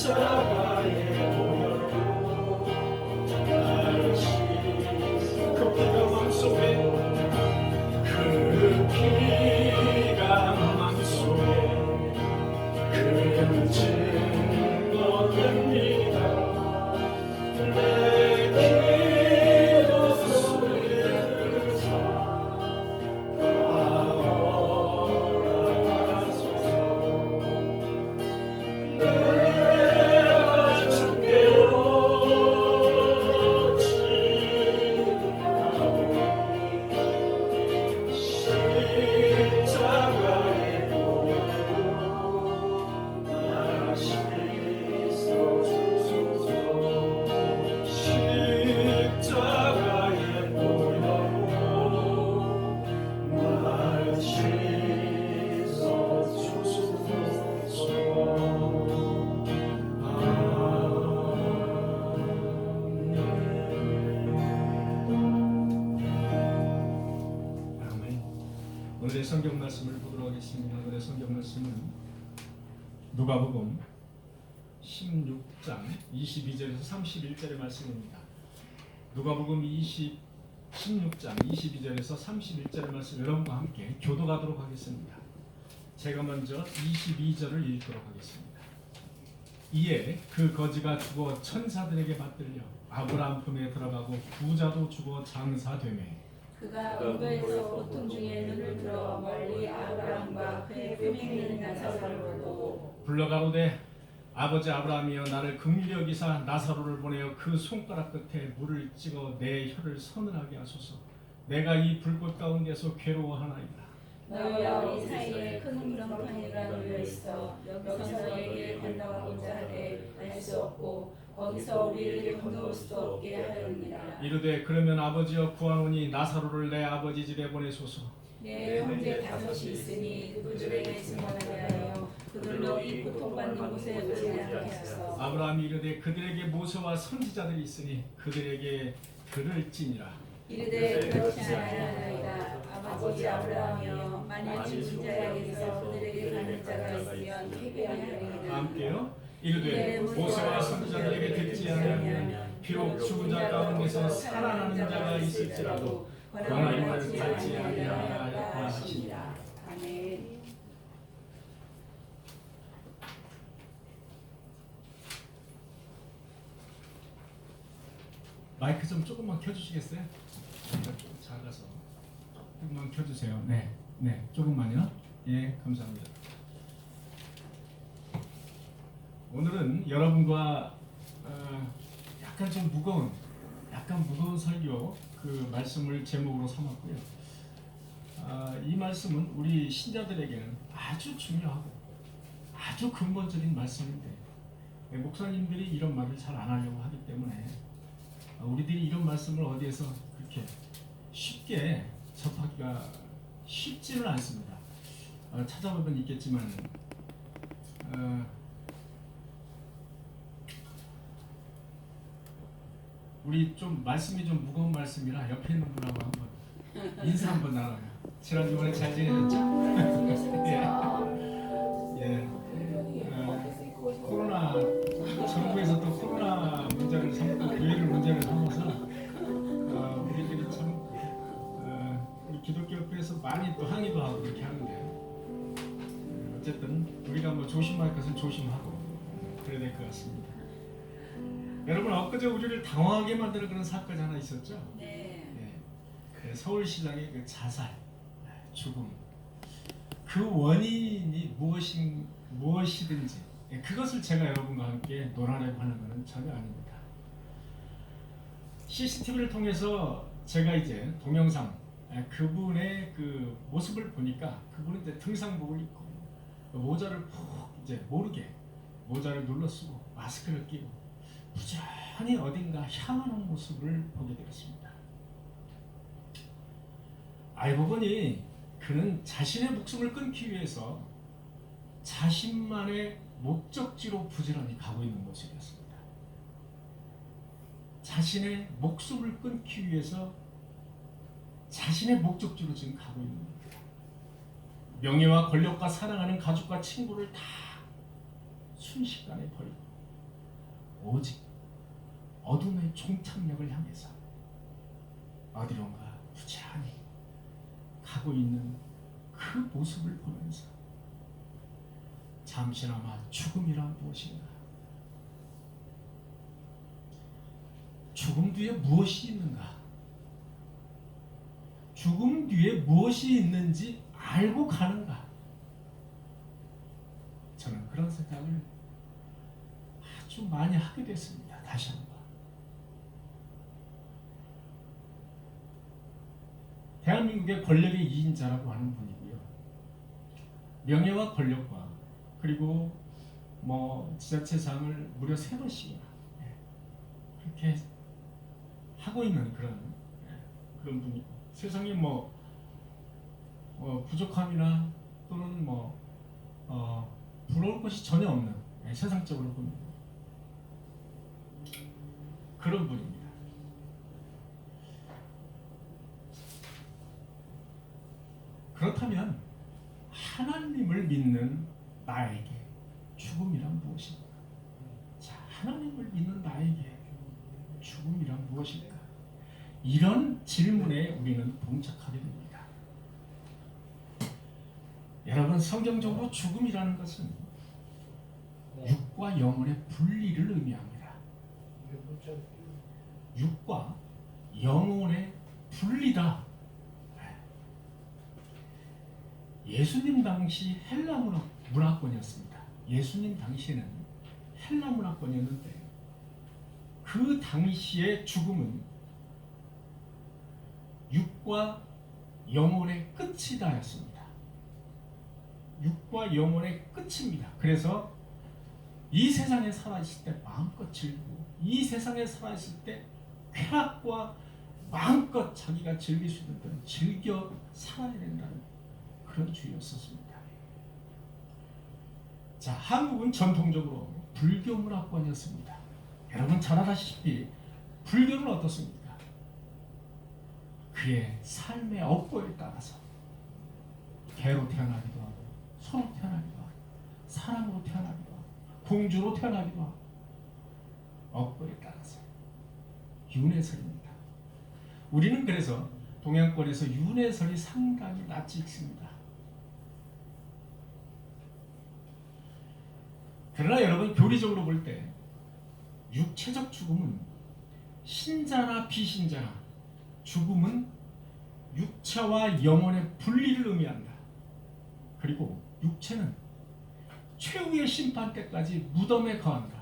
십자가에 보혈로 나를 씻어 그 피가 맘속에 그 피가 맘속에 그 증거됩니다. 내 기도 소리를 오늘의 성경 말씀을 보도록 하겠습니다. 오늘의 성경 말씀은 누가복음 16장 22절에서 31절의 말씀입니다. 누가복음 16장 22절에서 31절의 말씀 여러분과 함께 교독하도록 하겠습니다. 제가 먼저 22절을 읽도록 하겠습니다. 이에 그 거지가 죽어 천사들에게 받들려 아브라함 품에 들어가고 부자도 죽어 장사되매 그가 우베에서 고통 중에 눈을 들어 멀리 아브라함과 그의 품에 있는 나사로를 보고 불러가로되 아버지 아브라함이여 나를 긍휼히 여기사 나사로를 보내어 그 손가락 끝에 물을 찍어 내 혀를 서늘하게 하소서. 내가 이 불꽃 가운데서 괴로워하나이다. 너희와 우리 사이에 큰 운동판이가 놓여 있어 여기서 너희에게 건너가고자 하되 갈 수 없고 거기서 우리를 건너올 수도 없게 하였느니라. 이르되 그러면 아버지여 구하노니 나사로를 내 아버지 집에 보내소서. 내 형제 다섯이 있으니 그들에게 증언하게 하여 그들로 이 고통받는 곳에 오지 않게 하소서. 아브라함이 이르되 그들에게 모세와 선지자들이 있으니 그들에게 들을지니라. 이르되 그렇지 아니하나이다. 아버지 아브라함이여 만일 죽은 자에게서 그들에게 가는 자가 있으면 회개하리이다. 함께요. 이르되 모세와 선지자들에게 듣지 않으면 비록 죽은 자 가운데서 살아나는 자가 있을지라도 권한을 받지 아니하였다 하시니라. 아멘. 마이크 좀 조금만 켜주시겠어요? 좀 작아서 조금만 켜주세요. 네, 조금만요. 예, 감사합니다. 오늘은 여러분과 약간 무거운 설교 그 말씀을 제목으로 삼았고요. 이 말씀은 우리 신자들에게는 아주 중요하고 아주 근본적인 말씀인데 목사님들이 이런 말을 잘 안 하려고 하기 때문에 우리들이 이런 말씀을 어디에서 그렇게 쉽게 접하기가 쉽지는 않습니다. 찾아보면 있겠지만 우리 좀 말씀이 좀 무거운 말씀이라 옆에 있는 분하고 한번 인사 한번 나눠요. 지난주에 잘 지내셨죠? 예. 코로나 정부에서 또 코로나 문제를 삼고 교회를 문제를 삼아서 우리들이 참 우리 기독교협회에서 많이 또 항의도 하고 그렇게 하는데 어쨌든 우리가 뭐 조심할 것은 조심하고 그래야 될 것 같습니다. 여러분 엊그제 우리를 당황하게 만드는 그런 사건이 하나 있었죠? 네. 서울시장의 그 자살, 죽음, 그 원인이 무엇이든지 그것을 제가 여러분과 함께 논하려고 하는 것은 전혀 아닙니다. CCTV를 통해서 제가 이제 동영상 그분의 그 모습을 보니까 그분은 이제 등산복을 입고 모자를 푹 이제 모르게 모자를 눌러 쓰고 마스크를 끼고 부지런히 어딘가 향하는 모습을 보게 되었습니다. 알고 보니 그는 자신의 목숨을 끊기 위해서 자신만의 목적지로 부지런히 가고 있는 모습이었습니다. 자신의 목숨을 끊기 위해서 자신의 목적지로 지금 가고 있는 겁니다. 명예와 권력과 사랑하는 가족과 친구를 다 순식간에 버리고 오직 어둠의 종착역을 향해서 어디론가 부지런히 가고 있는 그 모습을 보면서 잠시나마 죽음이란 무엇인가, 죽음 뒤에 무엇이 있는가, 죽음 뒤에 무엇이 있는지 알고 가는가, 저는 그런 생각을 아주 많이 하게 됐습니다. 다시 한번. 대한민국의 권력의 2인자라고 하는 분이고요. 명예와 권력과 그리고 지자체장을 무려 3번씩이나 그렇게 하고 있는 그런 분이고, 세상에 부족함이나 또는 부러울 것이 전혀 없는, 세상적으로 보면 그런 분입니다. 그렇다면 하나님을 믿는 나에게 죽음이란 무엇인가? 자, 하나님을 믿는 나에게 죽음이란 무엇일까? 이런 질문에 우리는 봉착하게 됩니다. 여러분, 성경적으로 죽음이라는 것은 육과 영혼의 분리를 의미합니다. 육과 영혼의 분리다. 예수님 당시 헬라 문화권이었습니다. 예수님 당시에는 헬라 문화권이었는데 그 당시의 죽음은 육과 영혼의 끝이다였습니다. 육과 영혼의 끝입니다. 그래서 이 세상에 살아있을 때 마음껏 즐기고, 이 세상에 살아있을 때 쾌락과 마음껏 자기가 즐길 수 있는 건 즐겨 살아야 된다는 그런 주의였었습니다. 자, 한국은 전통적으로 불교 문화권이었습니다. 여러분 잘 아시다시피 불교는 어떻습니까? 그의 삶의 업보에 따라서 개로 태어나기도 하고, 소로 태어나기도 하고, 사람으로 태어나기도 하고, 공주로 태어나기도 하고, 업보에 따라서 윤회설입니다. 우리는 그래서 동양권에서 윤회설이 상당히 낯이 익습니다. 그러나 여러분, 교리적으로 볼 때 육체적 죽음은 신자나 비신자나 죽음은 육체와 영혼의 분리를 의미한다. 그리고 육체는 최후의 심판 때까지 무덤에 거한다.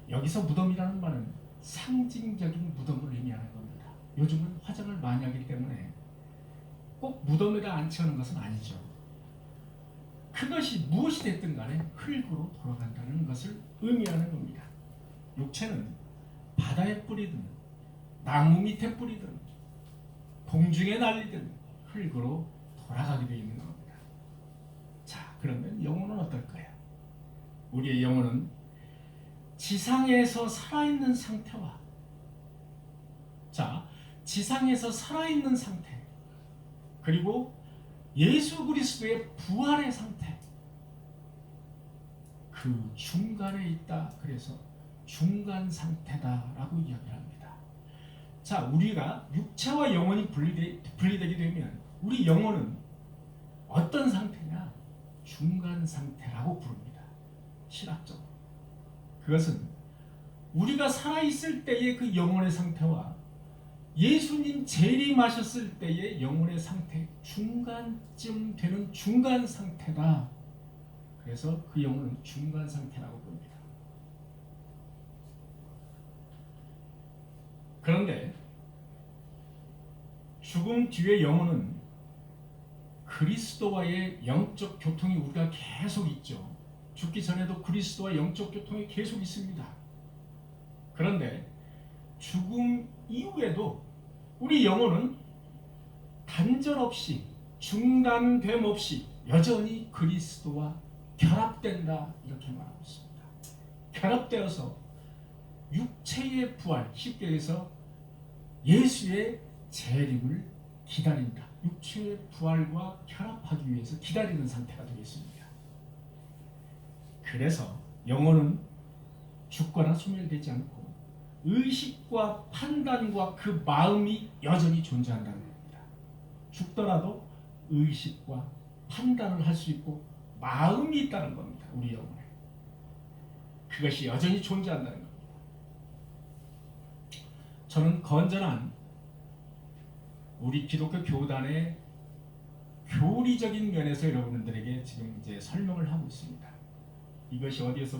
여기서 무덤이라는 말은 상징적인 무덤을 의미하는 겁니다. 요즘은 화장을 많이 하기 때문에 꼭 무덤에다 안치하는 것은 아니죠. 그것이 무엇이 됐든 간에 흙으로 돌아간다는 것을 의미하는 겁니다. 육체는 바다에 뿌리든 나무 밑에 뿌리든 공중에 날리든 흙으로 돌아가게 되어 있는 겁니다. 자, 그러면 영혼은 어떨까요? 우리의 영혼은 지상에서 살아있는 상태와, 지상에서 살아있는 상태, 그리고 예수 그리스도의 부활의 상태, 그 중간에 있다. 그래서 중간 상태다라고 이야기합니다. 자, 우리가 육체와 영혼이 분리되게 되면 우리 영혼은 어떤 상태냐? 중간 상태라고 부릅니다. 신학적으로. 그것은 우리가 살아있을 때의 그 영혼의 상태와 예수님 재림하셨을 때의 영혼의 상태, 중간쯤 되는 중간 상태다. 그래서 그 영혼은 중간 상태라고 봅니다. 그런데 죽음 뒤의 영혼은 그리스도와의 영적 교통이 우리가 계속 있죠. 죽기 전에도 그리스도와 영적 교통이 계속 있습니다. 그런데 죽음 이후에도 우리 영혼은 단절 없이, 중단됨 없이 여전히 그리스도와 결합된다, 이렇게 말하고 있습니다. 결합되어서 육체의 부활, 쉽게 해서 예수의 재림을 기다린다. 육체의 부활과 결합하기 위해서 기다리는 상태가 되겠습니다. 그래서 영혼은 죽거나 소멸되지 않고 의식과 판단과 그 마음이 여전히 존재한다는 겁니다. 죽더라도 의식과 판단을 할 수 있고 마음이 있다는 겁니다. 우리 영혼에. 그것이 여전히 존재한다는 겁니다. 저는 건전한 우리 기독교 교단의 교리적인 면에서 여러분들에게 지금 이제 설명을 하고 있습니다. 이것이 어디에서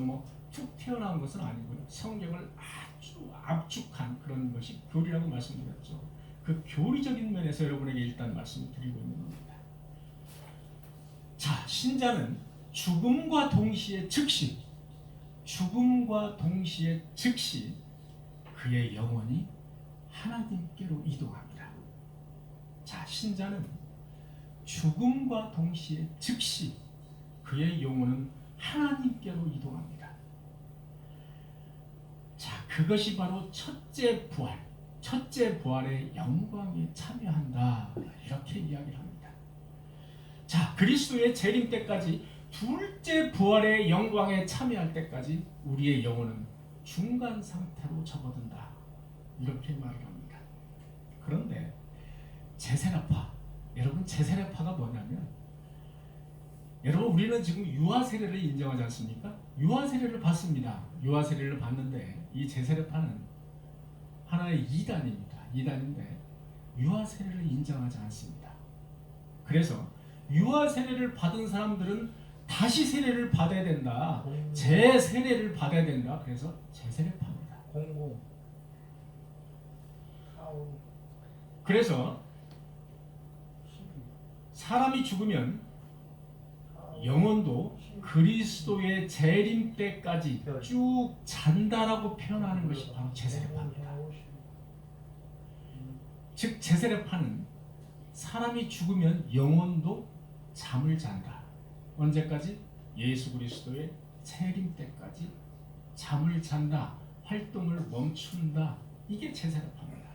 툭 튀어나온 것은 아니고요. 성경을 아주 압축한 그런 것이 교리라고 말씀드렸죠. 그 교리적인 면에서 여러분에게 일단 말씀을 드리고 있는 겁니다. 자, 신자는 죽음과 동시에 즉시 그의 영혼이 하나님께로 이동합니다. 자, 신자는 죽음과 동시에 즉시 그의 영혼은 하나님께로 이동합니다. 자, 그것이 바로 첫째 부활의 영광에 참여한다. 이렇게 이야기를 합니다. 자, 그리스도의 재림 때까지 둘째 부활의 영광에 참여할 때까지 우리의 영혼은 중간 상태로 접어든다. 이렇게 말을 합니다. 그런데 제세례파, 여러분 제세례파가 뭐냐면, 여러분 우리는 지금 유아 세례를 인정하지 않습니까? 유아 세례를 받습니다. 유아 세례를 받는데 이 제세례파는 하나의 이단인데 유아 세례를 인정하지 않습니다. 그래서 유아 세례를 받은 사람들은 다시 세례를 받아야 된다. 재세례를 받아야 된다. 그래서 제세례파입니다. 그래서 사람이 죽으면 영혼도 그리스도의 재림 때까지 쭉 잔다라고 표현하는 것이 바로 제세례파입니다. 즉 제세례파는 사람이 죽으면 영혼도 잠을 잔다. 언제까지? 예수 그리스도의 재림 때까지 잠을 잔다. 활동을 멈춘다. 이게 제세례파입니다.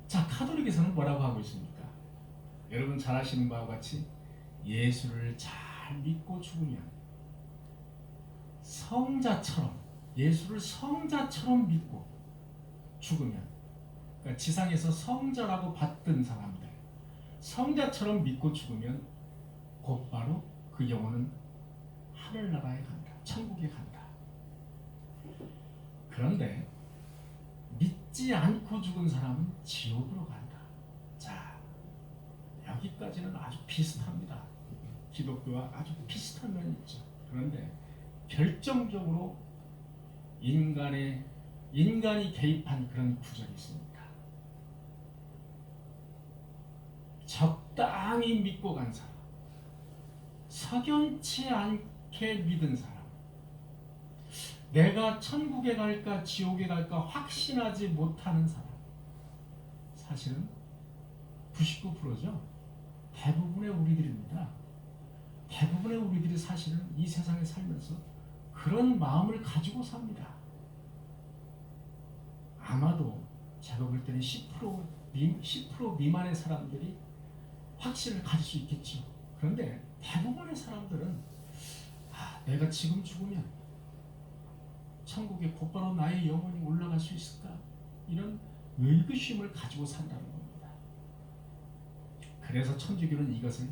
자, 카톨릭에서는 뭐라고 하고 있습니까? 여러분 잘 아시는 바와 같이 예수를 잘 믿고 죽으면 예수를 성자처럼 믿고 죽으면, 그러니까 지상에서 성자라고 받던 사람들, 성자처럼 믿고 죽으면 곧바로 그 영혼은 하늘나라에 간다. 천국에 간다. 그런데 믿지 않고 죽은 사람은 지옥으로 간다. 자, 여기까지는 아주 비슷합니다. 기독교와 아주 비슷한 면이 있죠. 그런데 결정적으로 인간이 개입한 그런 구절이 있습니다. 적당히 믿고 간 사람, 석연치 않게 믿은 사람, 내가 천국에 갈까 지옥에 갈까 확신하지 못하는 사람, 사실은 99%죠. 대부분의 우리들입니다. 대부분의 우리들이 사실은 이 세상에 살면서 그런 마음을 가지고 삽니다. 아마도 제가 볼 때는 10% 미만의 사람들이 확신을 가질 수 있겠죠. 그런데 대부분의 사람들은 내가 지금 죽으면 천국에 곧바로 나의 영혼이 올라갈 수 있을까? 이런 의구심을 가지고 산다는 겁니다. 그래서 천주교는 이것을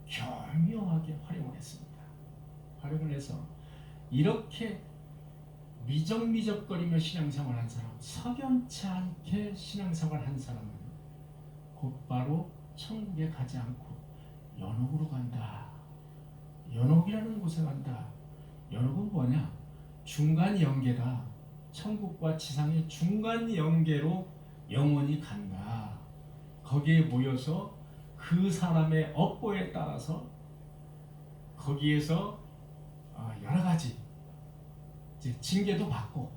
교묘하게 활용을 했습니다. 활용을 해서 이렇게 미적미적거리며 신앙생활한 사람, 석연치 않게 신앙생활한 사람은 곧바로 천국에 가지 않고 연옥으로 간다. 연옥이라는 곳에 간다. 연옥은 뭐냐? 중간 연계다. 천국과 지상의 중간 연계로 영혼이 간다. 거기에 모여서 그 사람의 업보에 따라서 거기에서 여러 가지 이제 징계도 받고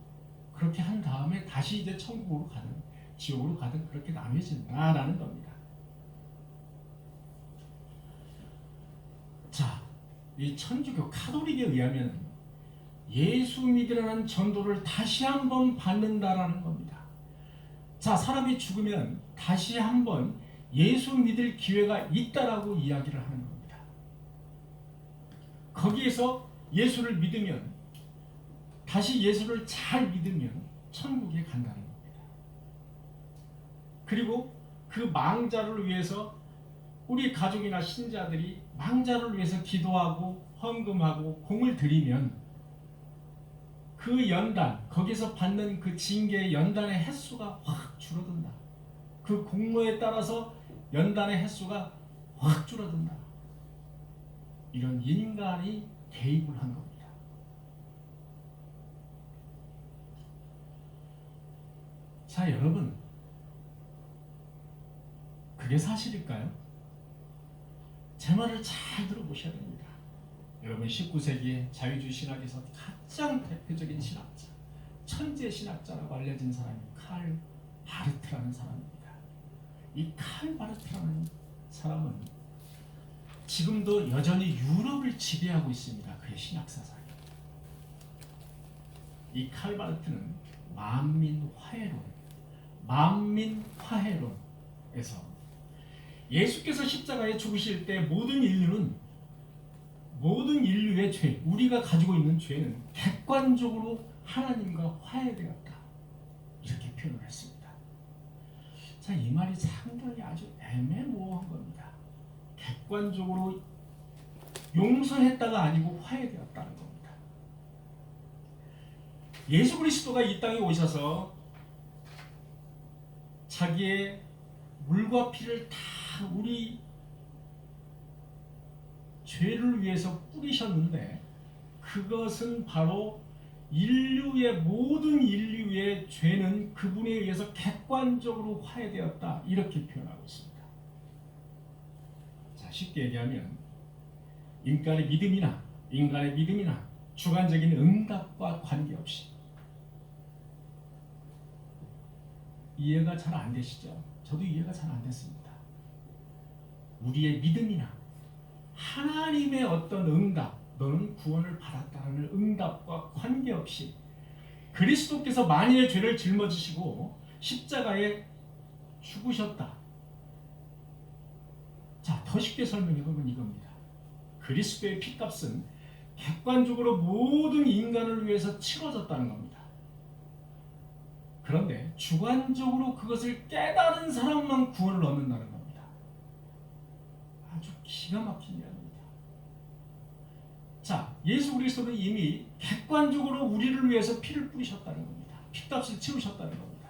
그렇게 한 다음에 다시 이제 천국으로 가든 지옥으로 가든 그렇게 나뉘어진다라는 겁니다. 자, 이 천주교 카톨릭에 의하면 예수 믿으라는 전도를 다시 한번 받는다라는 겁니다. 자, 사람이 죽으면 다시 한번 예수 믿을 기회가 있다라고 이야기를 하는 겁니다. 거기에서 예수를 믿으면 다시 예수를 잘 믿으면 천국에 간다는 겁니다. 그리고 그 망자를 위해서 우리 가족이나 신자들이 망자를 위해서 기도하고 헌금하고 공을 들이면 그 연단, 거기서 받는 그 징계의 연단의 횟수가 확 줄어든다. 그 공로에 따라서 연단의 횟수가 확 줄어든다. 이런 인간이 개입을 한 겁니다. 자, 여러분, 그게 사실일까요? 제 말을 잘 들어보셔야 됩니다. 여러분, 19세기에 자유주의 신학에서 가장 대표적인 신학자, 천재 신학자라고 알려진 사람이 칼 바르트라는 사람입니다. 이 칼 바르트라는 사람은 지금도 여전히 유럽을 지배하고 있습니다. 그의 신학 사상이. 이 칼 바르트는 만민화해론에서 예수께서 십자가에 죽으실 때 모든 인류의 죄, 우리가 가지고 있는 죄는 객관적으로 하나님과 화해되었다. 이렇게 표현을 했습니다. 자, 이 말이 상당히 아주 애매모호한 겁니다. 객관적으로 용서했다가 아니고 화해되었다는 겁니다. 예수 그리스도가 이 땅에 오셔서 자기의 물과 피를 다 우리 죄를 위해서 뿌리셨는데 그것은 바로 모든 인류의 죄는 그분에 의해서 객관적으로 화해되었다. 이렇게 표현하고 있습니다. 자, 쉽게 얘기하면 인간의 믿음이나 주관적인 응답과 관계없이 이해가 잘 안 되시죠? 저도 이해가 잘 안 됐습니다. 우리의 믿음이나 하나님의 어떤 응답, 너는 구원을 받았다는 응답과 관계없이 그리스도께서 만인의 죄를 짊어지시고 십자가에 죽으셨다. 자, 더 쉽게 설명해보면 이겁니다. 그리스도의 피값은 객관적으로 모든 인간을 위해서 치러졌다는 겁니다. 그런데 주관적으로 그것을 깨달은 사람만 구원을 얻는다는 겁니다. 아주 기가 막힌 이야기입니다. 자, 예수 그리스도는 이미 객관적으로 우리를 위해서 피를 뿌리셨다는 겁니다. 피값을 치르셨다는 겁니다.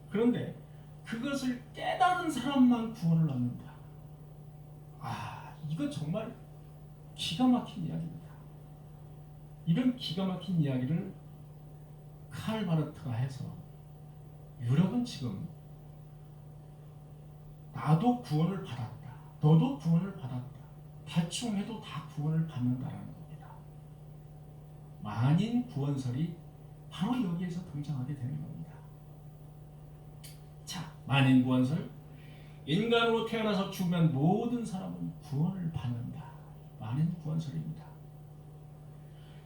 그런데 그것을 깨달은 사람만 구원을 얻는다. 이거 정말 기가 막힌 이야기입니다. 이런 기가 막힌 이야기를 칼 바르트가 해서 유럽은 지금 나도 구원을 받았다. 너도 구원을 받았다. 대충 해도 다 구원을 받는다라는 겁니다. 만인 구원설이 바로 여기에서 등장하게 되는 겁니다. 자, 만인 구원설. 인간으로 태어나서 죽으면 모든 사람은 구원을 받는다. 만인 구원설입니다.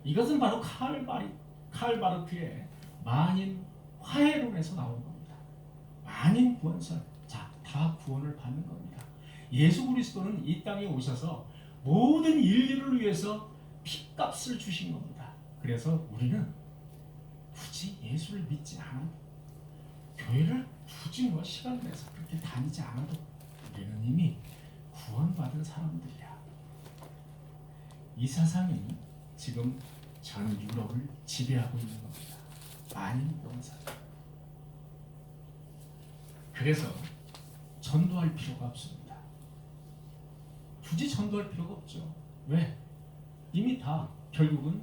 이것은 바로 칼 바르트의 만인 화해론에서 나온 겁니다. 만인 구원설. 자, 다 구원을 받는 겁니다. 예수 그리스도는 이 땅에 오셔서 모든 인류를 위해서 피값을 주신 겁니다. 그래서 우리는 굳이 예수를 믿지 않아도, 교회를 굳이 시간 내서 그렇게 다니지 않아도 우리는 이미 구원받은 사람들이야. 이 사상이 지금 전 유럽을 지배하고 있는 겁니다. 만인 구원설. 그래서 전도할 필요가 없습니다. 굳이 전도할 필요가 없죠. 왜? 이미 다 결국은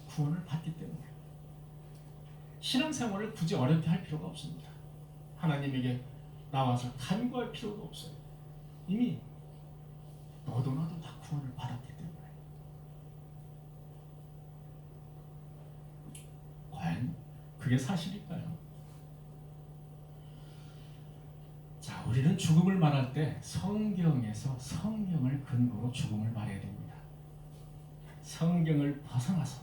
구원을 받기 때문에. 신앙생활을 굳이 어렵게 할 필요가 없습니다. 하나님에게 나와서 간구할 필요가 없어요. 이미 너도 나도 다 구원을 받았기 때문에. 과연 그게 사실일까요? 자, 우리는 죽음을 말할 때 성경에서 성경을 근거로 죽음을 말해야 됩니다. 성경을 벗어나서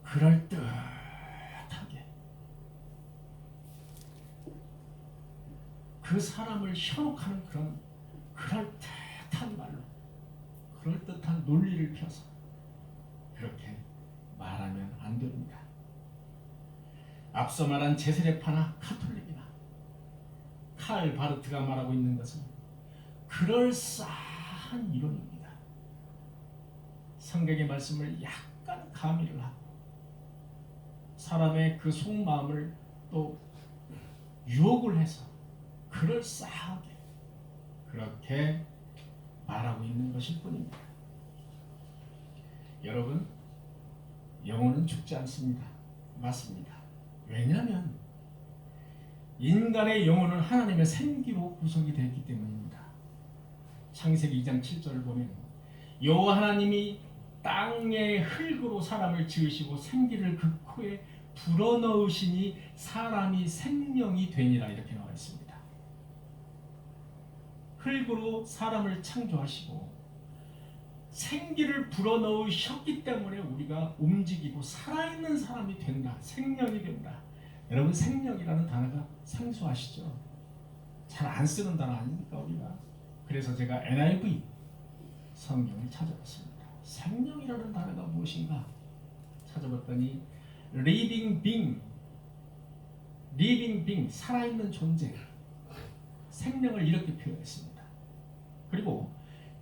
그럴듯하게 그 사람을 현혹하는 그런 그럴듯한 말로, 그럴듯한 논리를 펴서 그렇게 말하면 안 됩니다. 앞서 말한 제세례파나 카톨릭이나 칼 바르트가 말하고 있는 것은 그럴싸한 이론입니다. 성경의 말씀을 약간 가미를 하고 사람의 그 속마음을 또 유혹을 해서 그럴싸하게 그렇게 말하고 있는 것일 뿐입니다. 여러분, 영혼은 죽지 않습니다. 맞습니다. 왜냐하면 인간의 영혼은 하나님의 생기로 구성이 되어 있기 때문입니다. 창세기 2장 7절을 보면 여호와 하나님이 땅의 흙으로 사람을 지으시고 생기를 그 코에 불어넣으시니 사람이 생명이 되니라 이렇게 나와 있습니다. 흙으로 사람을 창조하시고 생기를 불어넣으셨기 때문에 우리가 움직이고 살아있는 사람이 된다. 생명이 된다. 여러분, 생명이라는 단어가 생소하시죠? 잘 안 쓰는 단어 아닙니까 우리가? 그래서 제가 NIV 성경을 찾아봤습니다. 생명이라는 단어가 무엇인가 찾아봤더니 living being, 살아있는 존재, 생명을 이렇게 표현했습니다. 그리고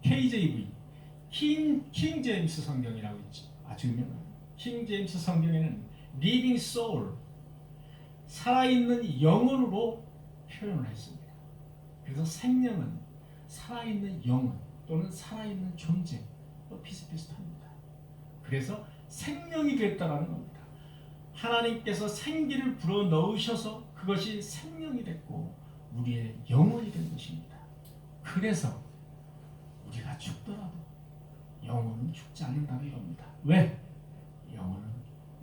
KJV, 킹 제임스 성경이라고 있죠. 아주 유명한 킹 제임스 성경에는 living soul, 살아있는 영혼으로 표현을 했습니다. 그래서 생명은 살아있는 영혼 또는 살아있는 존재와 비슷비슷합니다. 그래서 생명이 됐다라는 겁니다. 하나님께서 생기를 불어넣으셔서 그것이 생명이 됐고 우리의 영혼이 된 것입니다. 그래서 우리가 죽더라도 영혼은 죽지 않는다는 겁니다. 왜? 영혼은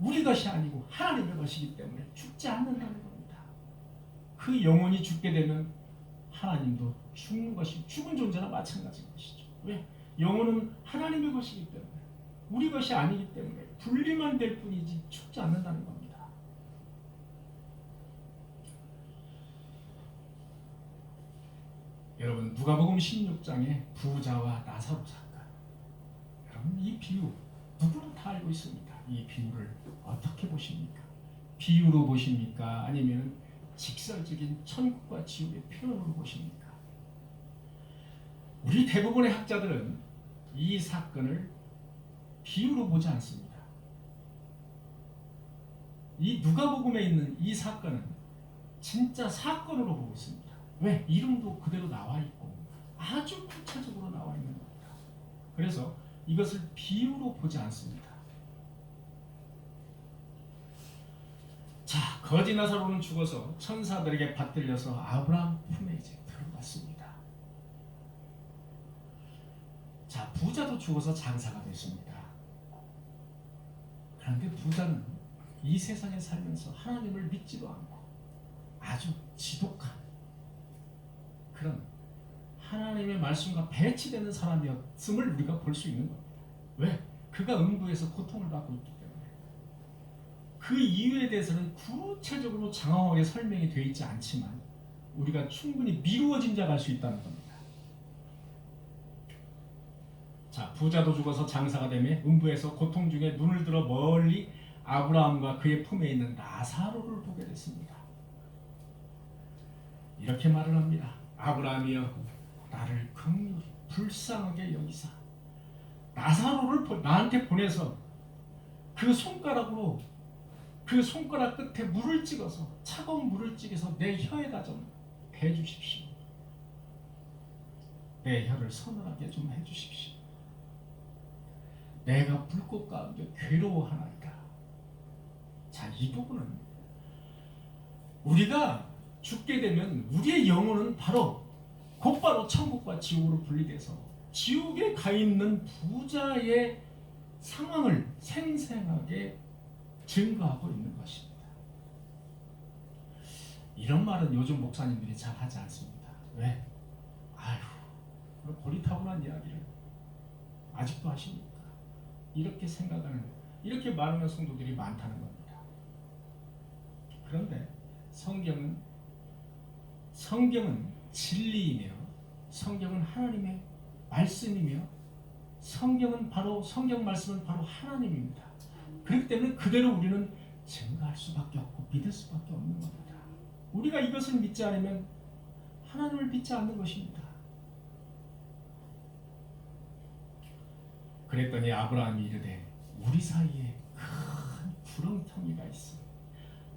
우리 것이 아니고 하나님의 것이기 때문에 죽지 않는다는 겁니다. 그 영혼이 죽게 되면 하나님도 죽은 존재나 마찬가지인 것이죠. 왜? 영혼은 하나님의 것이기 때문에 우리 것이 아니기 때문에 분리만 될 뿐이지 죽지 않는다는 겁니다. 여러분, 누가복음 16장의 부자와 나사로 사건, 여러분 이 비유 누구나 다 알고 있습니다. 이 비유를 어떻게 보십니까? 비유로 보십니까? 아니면 직설적인 천국과 지옥의 표현으로 보십니까? 우리 대부분의 학자들은 이 사건을 비유로 보지 않습니다. 이 누가복음에 있는 이 사건은 진짜 사건으로 보고 있습니다. 왜? 이름도 그대로 나와 있고 아주 구체적으로 나와 있는 겁니다. 그래서 이것을 비유로 보지 않습니다. 자, 거지 나사로는 죽어서 천사들에게 받들려서 아브라함 품에 이제 들어갔습니다. 자, 부자도 죽어서 장사가 됐습니다. 그런데 부자는 이 세상에 살면서 하나님을 믿지도 않고 아주 지독한 그런 하나님의 말씀과 배치되는 사람이었음을 우리가 볼 수 있는 겁니다. 왜? 그가 음부에서 고통을 받고 있기 때문에. 그 이유에 대해서는 구체적으로 장황하게 설명이 되어 있지 않지만 우리가 충분히 미루어 짐작할 수 있다는 겁니다. 자, 부자도 죽어서 장사가 되며 음부에서 고통 중에 눈을 들어 멀리 아브라함과 그의 품에 있는 나사로를 보게 됐습니다. 이렇게 말을 합니다. 아브라함이여, 나를 긍휼히 불쌍하게 여기사 나사로를 나한테 보내서 그 손가락으로 그 손가락 끝에 물을 찍어서 차가운 물을 찍어서 내 혀에다 좀 대주십시오. 내 혀를 서늘하게 좀 해주십시오. 내가 불꽃 가운데 괴로워하나이다. 자, 이 부분은 우리가 죽게 되면 우리의 영혼은 곧바로 천국과 지옥으로 분리돼서 지옥에 가 있는 부자의 상황을 생생하게 증거하고 있는 것입니다. 이런 말은 요즘 목사님들이 잘 하지 않습니다. 왜? 아휴, 고리타분한 이야기를 아직도 하십니까? 이렇게 생각하는, 이렇게 말하는 성도들이 많다는 겁니다. 그런데 성경은 진리이며 성경은 하나님의 말씀이며 성경 말씀은 바로 하나님입니다. 그렇기 때문에 그대로 우리는 증거할 수밖에 없고 믿을 수밖에 없는 겁니다. 우리가 이것을 믿지 않으면 하나님을 믿지 않는 것입니다. 그랬더니 아브라함이 이르되 우리 사이에 큰 구렁텅이가 있어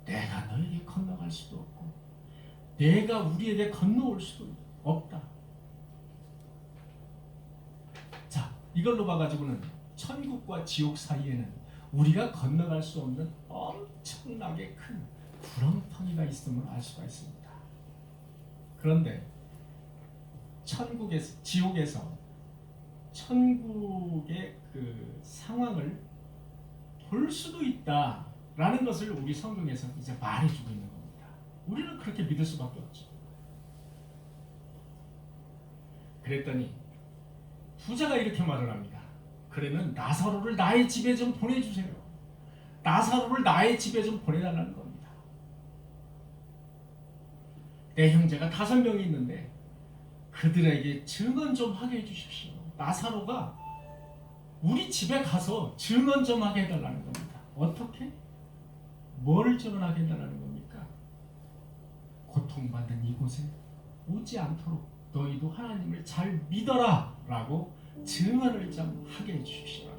내가 너에게 건너갈 수도 없고 내가 우리에게 건너올 수도 없다. 자, 이걸로 봐가지고는 천국과 지옥 사이에는 우리가 건너갈 수 없는 엄청나게 큰 구렁텅이가 있음을 알 수가 있습니다. 그런데 천국에서, 지옥에서 천국의 그 상황을 볼 수도 있다라는 것을 우리 성경에서 이제 말해주고 있는 겁니다. 우리는 그렇게 믿을 수밖에 없죠. 그랬더니 부자가 이렇게 말을 합니다. 그러면 나사로를 나의 집에 좀 보내주세요. 나사로를 나의 집에 좀 보내달라는 겁니다. 내 형제가 5명이 있는데 그들에게 증언 좀 하게 해주십시오. 나사로가 우리 집에 가서 증언 좀 하게 해달라는 겁니다. 어떻게? 뭘 증언하게 해달라는 겁니까? 고통받는 이곳에 오지 않도록 너희도 하나님을 잘 믿어라 라고 증언을 좀 하게 해주십시오.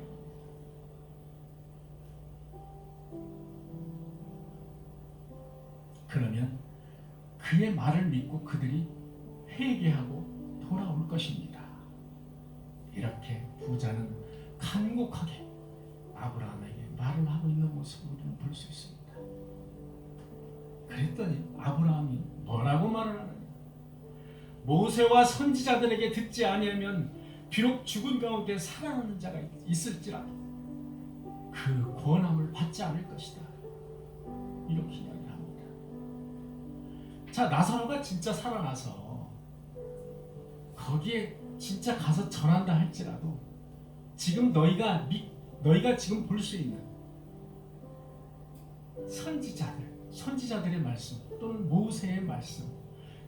그러면 그의 말을 믿고 그들이 회개하고 돌아올 것입니다. 이렇게 부자는 간곡하게 아브라함에게 말을 하고 있는 모습을 우리는 볼 수 있습니다. 그랬더니 아브라함이 뭐라고 말을 하느냐? 모세와 선지자들에게 듣지 아니하면 비록 죽은 가운데 살아나는 자가 있을지라도 그 권함을 받지 않을 것이다. 이렇게 이야기를 합니다. 자, 나사로가 진짜 살아나서 거기에 진짜 가서 전한다 할지라도 지금 너희가 지금 볼 수 있는 선지자들의 말씀 또는 모세의 말씀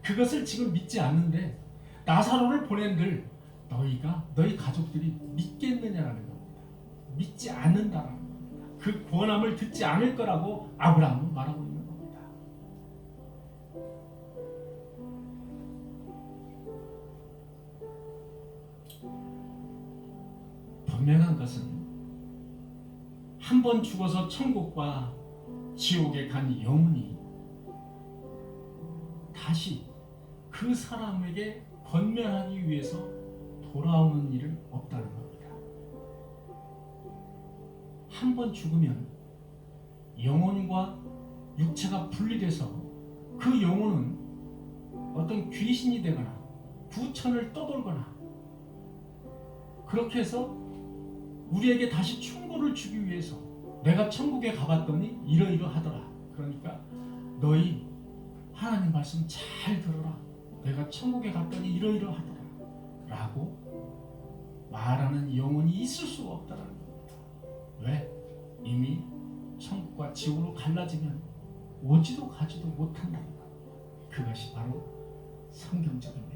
그것을 지금 믿지 않는데 나사로를 보낸들 너희 가족들이 믿겠느냐라는 겁니다. 믿지 않는다라는 겁니다. 그 권함을 듣지 않을 거라고 아브라함은 말하고 있는 겁니다. 분명한 것은 한 번 죽어서 천국과 지옥에 간 영혼이 다시 그 사람에게 권면하기 위해서 돌아오는 일은 없다는 겁니다. 한 번 죽으면 영혼과 육체가 분리돼서 그 영혼은 어떤 귀신이 되거나 부천을 떠돌거나 그렇게 해서 우리에게 다시 충고를 주기 위해서 내가 천국에 가봤더니 이러이러하더라. 그러니까 너희 하나님 말씀 잘 들어라. 내가 천국에 갔더니 이러이러하더라. 라고 말하는 영혼이 있을 수가 없다는 겁니다. 왜? 이미 천국과 지옥으로 갈라지면 오지도 가지도 못한다는 겁니다. 그것이 바로 성경적입니다.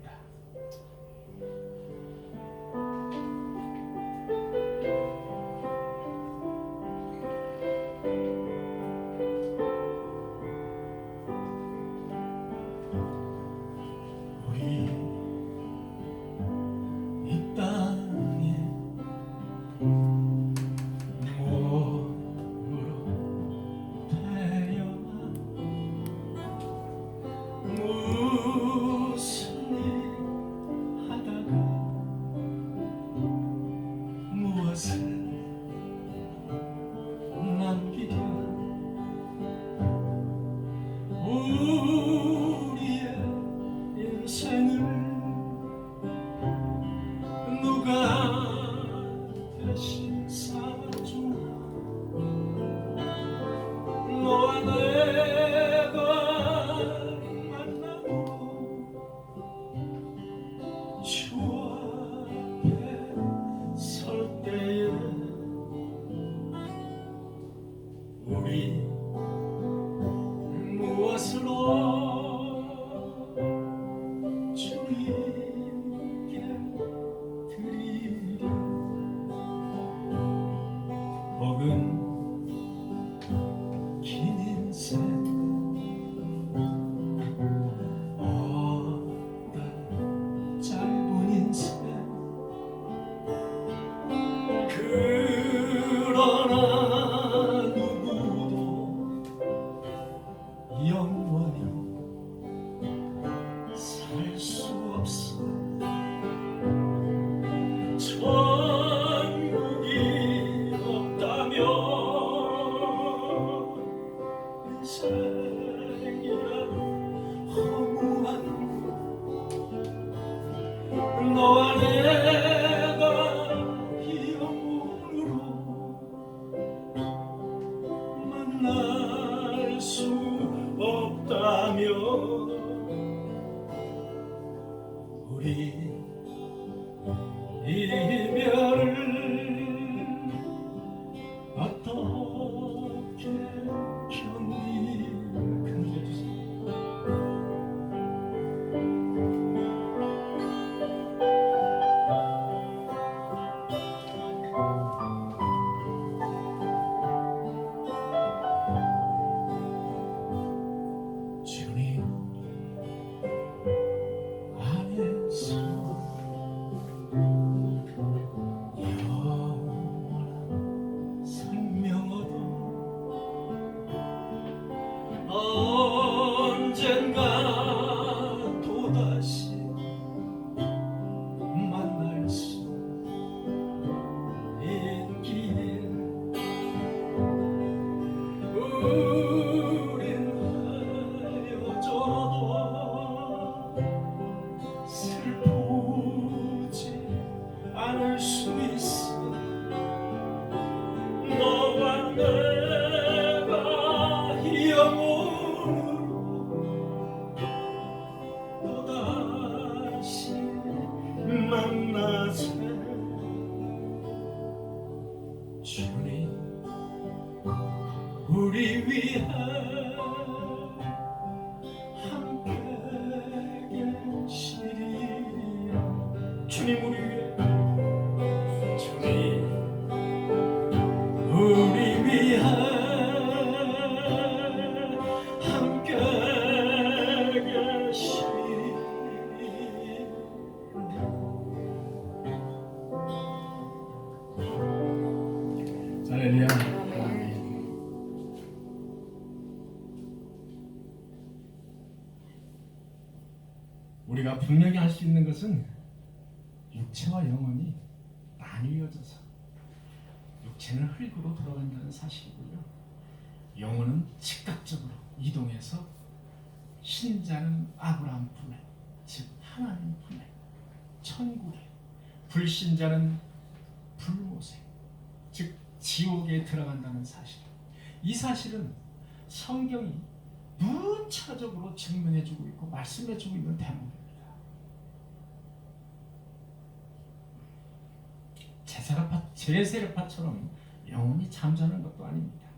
혹은 천국이 없다면 인생이란 허무한 너와 내가 영원으로 만날 수 없다면 우리 이별을 어떻게 견딜까? 주님 안에서 영원한 생명 얻어 언젠가 또다시 만날 수 있기를 우린 헤어져도 슬프지 않을 수 있어. 너와 내가 영원으로 또다시 만나자. 주님 우리 위해 함께 계시리라. 주님 우리 위해 주님 우리 위해 함께 계시리라. 할렐루야. 우리가 분명히 할 수 있는 것은 육체와 영혼이 나뉘어져서 육체는 흙으로 돌아간다는 사실이고요. 영혼은 즉각적으로 이동해서 신자는 아브라함 품에, 즉 하나님 품에, 천국에, 불신자는 불모세, 즉 지옥에 들어간다는 사실. 이 사실은 성경이 문차적으로 증명해주고 있고 말씀해주고 있는 대목입니다. 제세례파처럼 영혼이 잠자는 것도 아닙니다.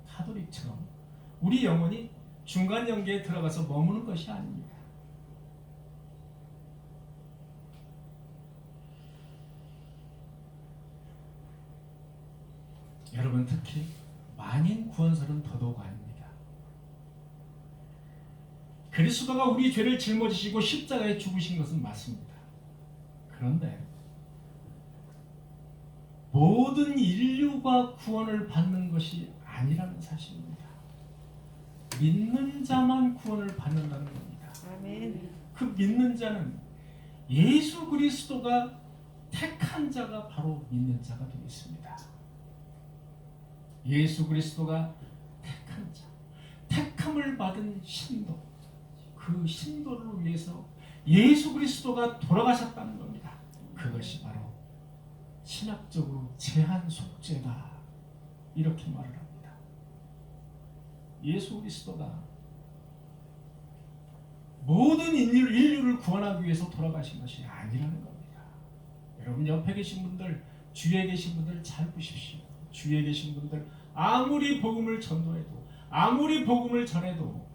가톨릭처럼 우리 영혼이 중간 영계에 들어가서 머무는 것이 아닙니다. 여러분, 특히 만인 구원설은 더더욱 아닙니다. 그리스도가 우리 죄를 짊어지시고 십자가에 죽으신 것은 맞습니다. 그런데 모든 인류가 구원을 받는 것이 아니라는 사실입니다. 믿는 자만 구원을 받는다는 겁니다. 아멘. 그 믿는 자는 예수 그리스도가 택한 자가 바로 믿는 자가 되겠습니다. 예수 그리스도가 택한 자, 택함을 받은 신도, 그 신도를 위해서 예수 그리스도가 돌아가셨다는 겁니다. 그것이 바로 신학적으로 제한 속죄다, 이렇게 말을 합니다. 예수 그리스도가 모든 인류를 구원하기 위해서 돌아가신 것이 아니라는 겁니다. 여러분, 옆에 계신 분들, 주위에 계신 분들 잘 보십시오. 주위에 계신 분들 아무리 복음을 전도해도, 아무리 복음을 전해도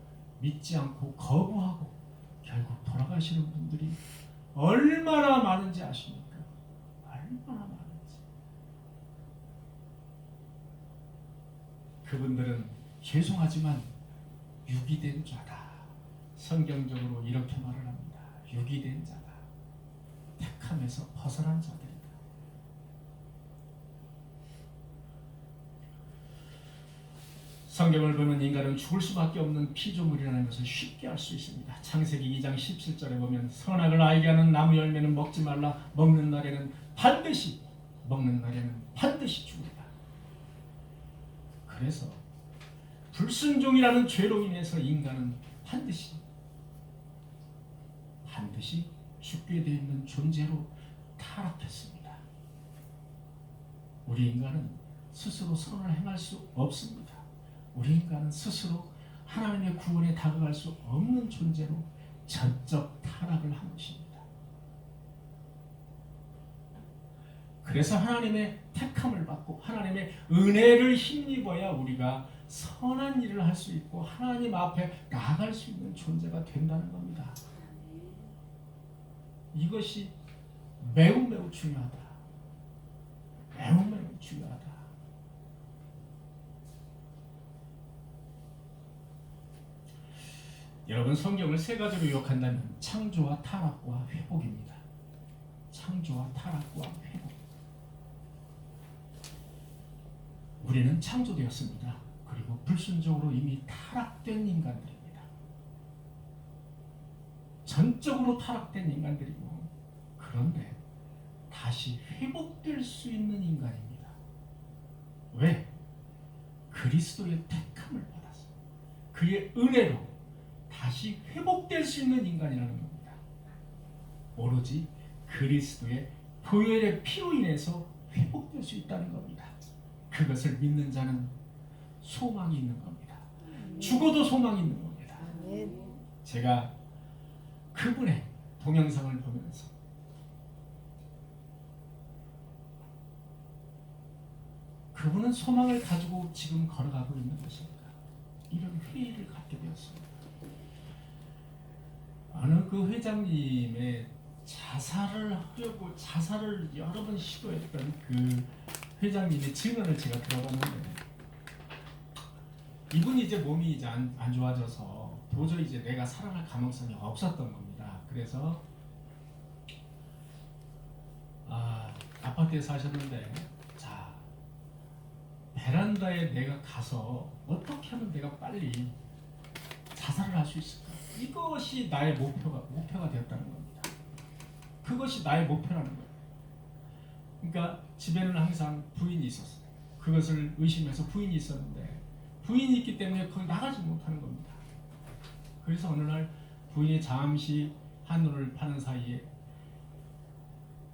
믿지 않고 거부하고 결국 돌아가시는 분들이 얼마나 많은지 아십니까? 얼마나 많은지. 그분들은 죄송하지만 유기된 자다. 성경적으로 이렇게 말을 합니다. 유기된 자다. 택함에서 벗어난 자들이다. 성경을 보면 인간은 죽을 수밖에 없는 피조물이라는 것을 쉽게 알 수 있습니다. 창세기 2장 17절에 보면 선악을 알게 하는 나무 열매는 먹지 말라, 먹는 날에는 반드시 먹는 날에는 반드시 죽는다. 그래서 불순종이라는 죄로 인해서 인간은 반드시 죽게 되어 있는 존재로 타락했습니다. 우리 인간은 스스로 선을 행할 수 없습니다. 우리 인간은 스스로 하나님의 구원에 다가갈 수 없는 존재로 전적 타락을 한 것입니다. 그래서 하나님의 택함을 받고 하나님의 은혜를 힘입어야 우리가 선한 일을 할 수 있고 하나님 앞에 나아갈 수 있는 존재가 된다는 겁니다. 이것이 매우 중요하다. 매우 중요하다. 여러분, 성경을 세 가지로 요약한다면 창조와 타락과 회복입니다. 창조와 타락과 회복. 우리는 창조되었습니다. 그리고 불순종으로 이미 타락된 인간들입니다. 전적으로 타락된 인간들이고, 그런데 다시 회복될 수 있는 인간입니다. 왜? 그리스도의 택함을 받았어요. 그의 은혜로 다시 회복될 수 있는 인간이라는 겁니다. 오로지 그리스도의 보혈의 피로 인해서 회복될 수 있다는 겁니다. 그것을 믿는 자는 소망이 있는 겁니다. 죽어도 소망이 있는 겁니다. 제가 그분의 동영상을 보면서 그분은 소망을 가지고 지금 걸어가고 있는 것입니다. 이런 회의를 갖게 되었습니다. 어느 그 회장님의 자살을 하려고 자살을 여러 번 시도했던 그 회장님의 증언을 제가 들어봤는데, 이분이 이제 몸이 이제 안 좋아져서 도저히 이제 내가 살아갈 가능성이 없었던 겁니다. 그래서 아파트에 사셨는데, 자, 베란다에 내가 가서 어떻게 하면 내가 빨리 자살을 할 수 있을까? 이것이 나의 목표가 되었다는 겁니다. 그것이 나의 목표라는 거예요. 그러니까 집에는 항상 부인이 있었어요. 그것을 의심해서 부인이 있었는데, 부인이 있기 때문에 거기 나가지 못하는 겁니다. 그래서 어느 날 부인이 잠시 한우를 파는 사이에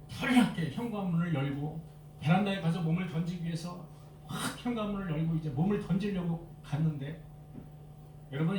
불리하게 현관문을 열고 베란다에 가서 몸을 던지기 위해서 확 현관문을 열고 이제 몸을 던지려고 갔는데, 여러분,